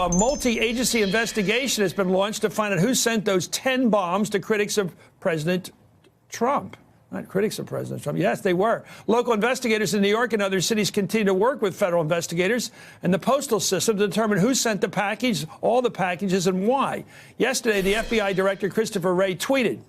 a multi-agency investigation has been launched to find out who sent those 10 bombs to critics of President Trump. Not critics of President Trump. Yes, they were. Local investigators in New York and other cities continue to work with federal investigators and the postal system to determine who sent the package, all the packages, and why. Yesterday, the FBI Director Christopher Wray tweeted,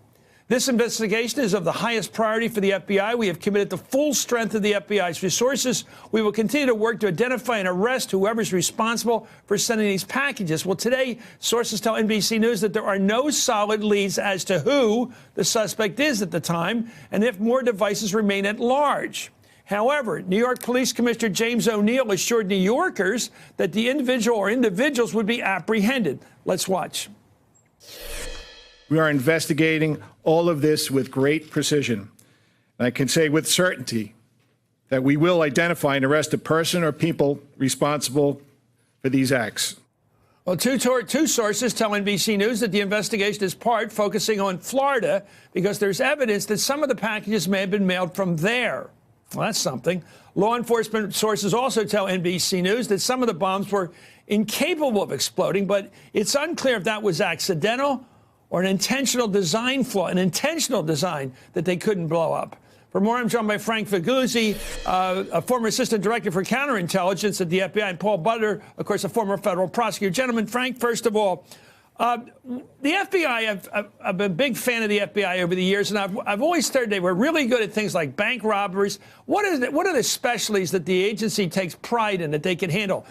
"This investigation is of the highest priority for the FBI. We have committed the full strength of the FBI's resources. We will continue to work to identify and arrest whoever's responsible for sending these packages." Well, today, sources tell NBC News that there are no solid leads as to who the suspect is at the time and if more devices remain at large. However, New York Police Commissioner James O'Neill assured New Yorkers that the individual or individuals would be apprehended. Let's watch. We are investigating all of this with great precision. And I can say with certainty that we will identify and arrest a person or people responsible for these acts. Well, two sources tell NBC News that the investigation is focusing on Florida because there's evidence that some of the packages may have been mailed from there. Well, that's something. Law enforcement sources also tell NBC News that some of the bombs were incapable of exploding, but it's unclear if that was accidental or an intentional design flaw, an intentional design that they couldn't blow up. For more, I'm joined by Frank Figliuzzi, a former assistant director for counterintelligence at the FBI, and Paul Butler, of course, a former federal prosecutor. Gentlemen, Frank, first of all, the FBI, I've been a big fan of the FBI over the years, and I've always heard they were really good at things like bank robberies. What are the specialties that the agency takes pride in that they can handle?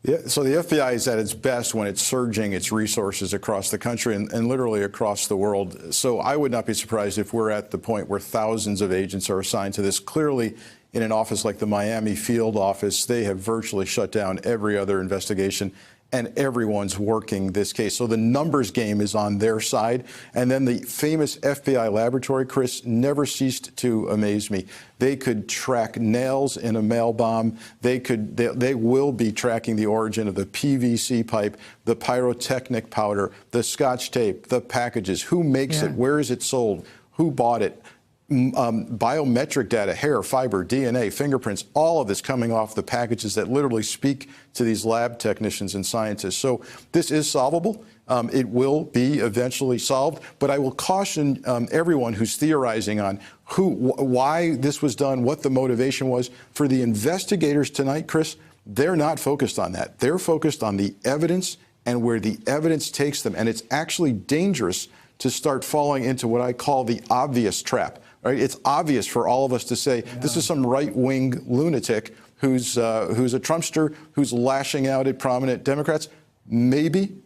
Yeah, so the FBI is at its best when it's surging its resources across the country and literally across the world. So I would not be surprised if we're at the point where thousands of agents are assigned to this. Clearly, in an office like the Miami field office, they have virtually shut down every other investigation, and everyone's working this case. So the numbers game is on their side. And then the famous FBI laboratory, Chris, never ceased to amaze me. They could track nails in a mail bomb. They will be tracking the origin of the PVC pipe, the pyrotechnic powder, the Scotch tape, the packages, who makes it, where is it sold, who bought it. Biometric data, hair, fiber, DNA, fingerprints, all of this coming off the packages that literally speak to these lab technicians and scientists. So this is solvable. It will be eventually solved. But I will caution everyone who's theorizing on why this was done, what the motivation was. For the investigators tonight, Chris, they're not focused on that. They're focused on the evidence and where the evidence takes them. And it's actually dangerous to start falling into what I call the obvious trap. Right? It's obvious for all of us to say, this is some right-wing lunatic who's a Trumpster, who's lashing out at prominent Democrats. Maybe,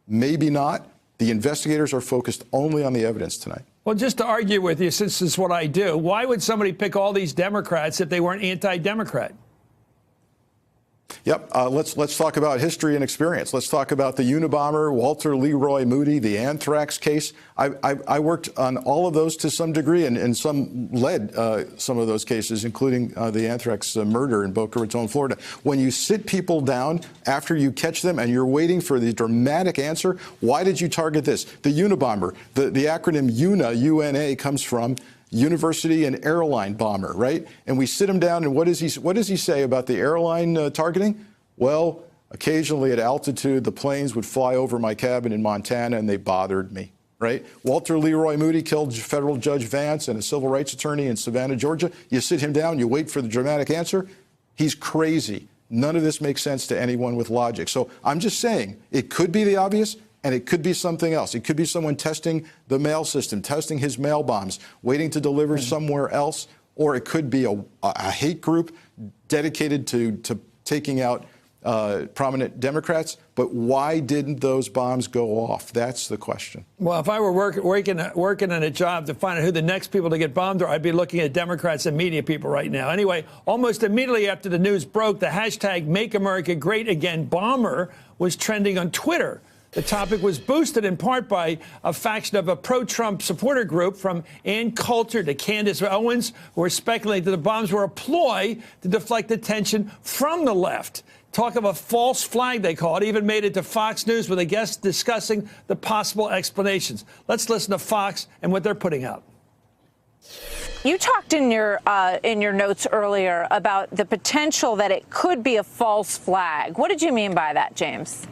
maybe not. The investigators are focused only on the evidence tonight. Well, just to argue with you, since this is what I do, why would somebody pick all these Democrats if they weren't anti-Democrat? Yep. Let's talk about history and experience. Let's talk about the Unabomber, Walter Leroy Moody, the anthrax case. I worked on all of those to some degree, and some led some of those cases, including the anthrax murder in Boca Raton, Florida. When you sit people down after you catch them and you're waiting for the dramatic answer, why did you target this? The Unabomber, the acronym UNA, UNA, comes from University and Airline Bomber, right? And we sit him down, and what does he say about the airline targeting? Well, occasionally at altitude, the planes would fly over my cabin in Montana, and they bothered me, right? Walter Leroy Moody killed federal Judge Vance and a civil rights attorney in Savannah, Georgia. You sit him down, you wait for the dramatic answer. He's crazy. None of this makes sense to anyone with logic. So I'm just saying, it could be the obvious, and it could be something else. It could be someone testing the mail system, testing his mail bombs, waiting to deliver somewhere else. Or it could be a hate group dedicated to taking out prominent Democrats. But why didn't those bombs go off? That's the question. Well, if I were working on a job to find out who the next people to get bombed are, I'd be looking at Democrats and media people right now. Anyway, almost immediately after the news broke, the hashtag Make America Great Again bomber was trending on Twitter. The topic was boosted in part by a faction of a pro-Trump supporter group, from Ann Coulter to Candace Owens, who were speculating that the bombs were a ploy to deflect attention from the left. Talk of a false flag, they call it, even made it to Fox News with a guest discussing the possible explanations. Let's listen to Fox and what they're putting out. You talked in your notes earlier about the potential that it could be a false flag. What did you mean by that, James?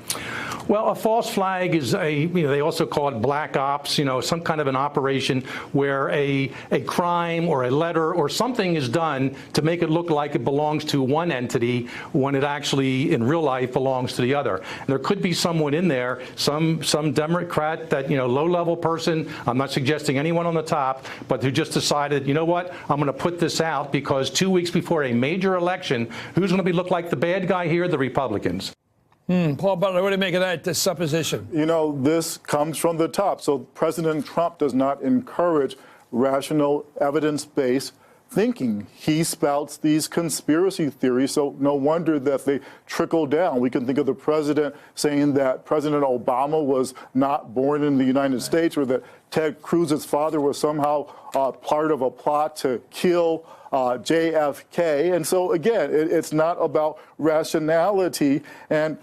Well, a false flag is they also call it black ops, some kind of an operation where a crime or a letter or something is done to make it look like it belongs to one entity when it actually in real life belongs to the other. And there could be someone in there, some Democrat, that, low-level person, I'm not suggesting anyone on the top, but who just decided, you know what, I'm going to put this out because 2 weeks before a major election, who's going to look like the bad guy here? The Republicans. Paul Butler, what do you make of that supposition? This comes from the top. So President Trump does not encourage rational, evidence-based thinking. He spouts these conspiracy theories, so no wonder that they trickle down. We can think of the president saying that President Obama was not born in the United States, or that Ted Cruz's father was somehow part of a plot to kill JFK. And so, again, it's not about rationality. And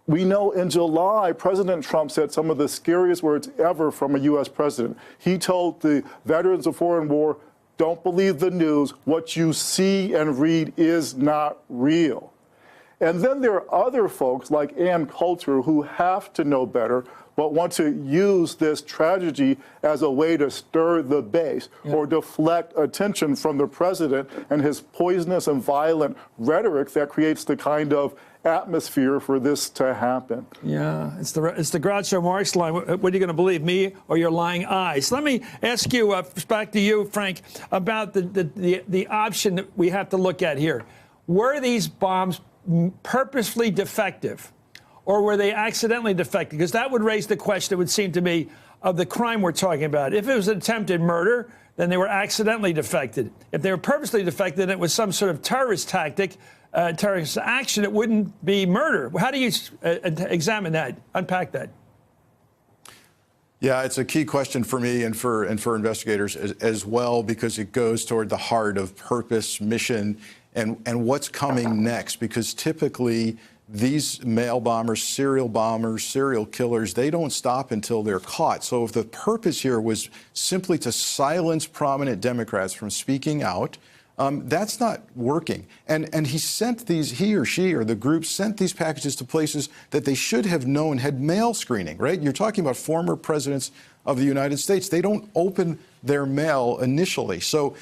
we know in July, President Trump said some of the scariest words ever from a U.S. president. He told the veterans of foreign war, don't believe the news. What you see and read is not real. And then there are other folks like Ann Coulter who have to know better, but want to use this tragedy as a way to stir the base or deflect attention from the president and his poisonous and violent rhetoric that creates the kind of atmosphere for this to happen. Yeah, it's the Groucho Marx line. What are you going to believe, me or your lying eyes? Let me ask you, back to you, Frank, about the option that we have to look at here. Were these bombs purposefully defective, or were they accidentally defective? Because that would raise the question, it would seem to me, of the crime we're talking about. If it was attempted murder, then they were accidentally defected. If they were purposely defected and it was some sort of terrorist tactic, terrorist action, it wouldn't be murder. How do you examine that, unpack that? Yeah, it's a key question for me and for investigators as well, because it goes toward the heart of purpose, mission, and what's coming next. Because typically these mail bombers, serial killers, they don't stop until they're caught. So if the purpose here was simply to silence prominent Democrats from speaking out, that's not working. And he or she or the group sent these packages to places that they should have known had mail screening, right? You're talking about former presidents of the United States. They don't open their mail initially. So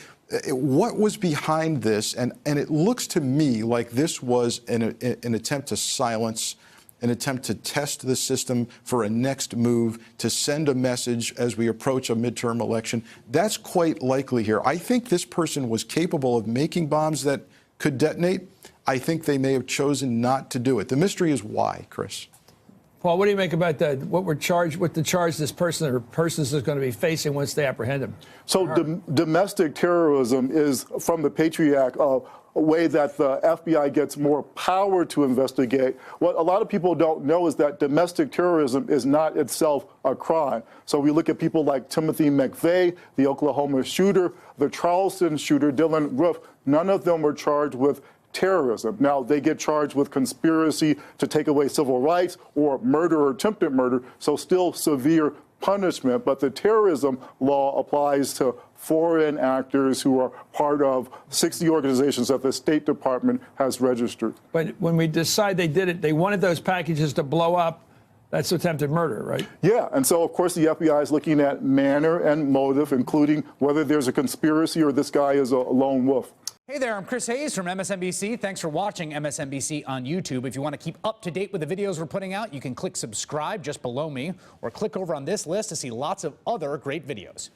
what was behind this? And it looks to me like this was an attempt to silence, an attempt to test the system for a next move, to send a message as we approach a midterm election. That's quite likely here. I think this person was capable of making bombs that could detonate. I think they may have chosen not to do it. The mystery is why, Chris. Paul, what do you make about that? What the charge this person or persons is going to be facing once they apprehend him? So domestic terrorism is, from the Patriot Act, a way that the FBI gets more power to investigate. What a lot of people don't know is that domestic terrorism is not itself a crime. So we look at people like Timothy McVeigh, the Oklahoma shooter, the Charleston shooter, Dylan Roof. None of them were charged with terrorism. Now, they get charged with conspiracy to take away civil rights or murder or attempted murder, so still severe punishment. But the terrorism law applies to foreign actors who are part of 60 organizations that the State Department has registered. But when we decide they did it, they wanted those packages to blow up. That's attempted murder, right? Yeah, and so, of course, the FBI is looking at manner and motive, including whether there's a conspiracy or this guy is a lone wolf. Hey there, I'm Chris Hayes from MSNBC. Thanks for watching MSNBC on YouTube. If you want to keep up to date with the videos we're putting out, you can click subscribe just below me, or click over on this list to see lots of other great videos.